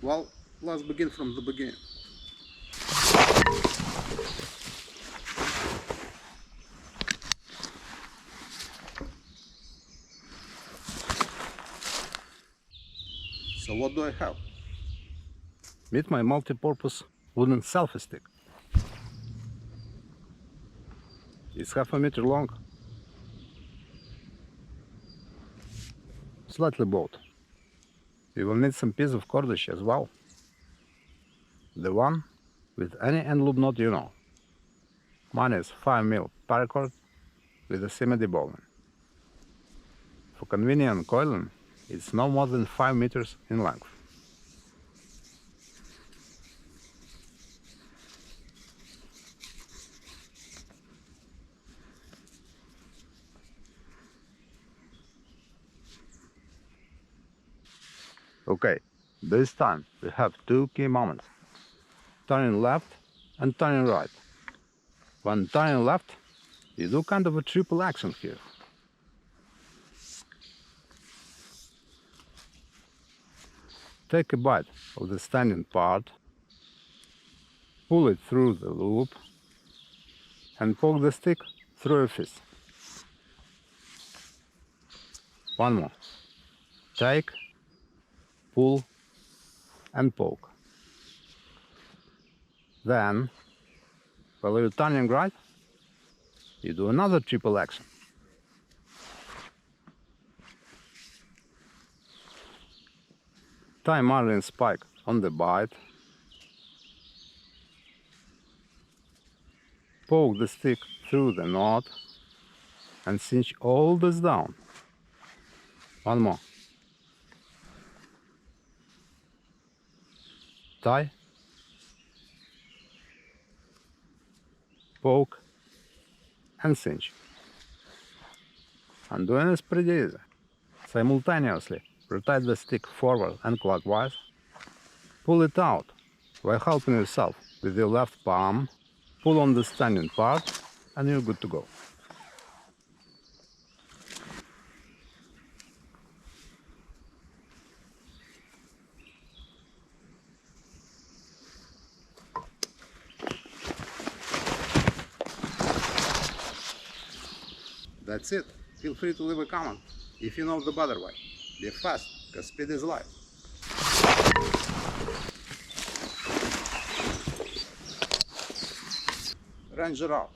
Well, let's begin from the beginning. So what do I have? Meet my multi-purpose wooden selfie stick. It's half a meter long, slightly bowed. You will need some piece of cordage as well. The one with any end loop knot you know. Mine is 5mm paracord with a Yosemite bowline. For convenient coiling, it's no more than 5 meters in length. Okay, this time we have two key moments. Turning left and turning right. When turning left, you do kind of a triple action here. Take a bite of the standing part, pull it through the loop, and poke the stick through your fist. One more. Take, pull, and poke. Then, while you're turning right, you do another triple action. Tie Marlinespike on the bite, poke the stick through the knot, and cinch all this down. One more. Tie, poke, and cinch. And doing this pretty easy. Simultaneously rotate the stick forward and clockwise, pull it out while helping yourself with your left palm, pull on the standing part, and you're good to go. That's it. Feel free to leave a comment if you know the better way. Be fast, because speed is life. Ranger out.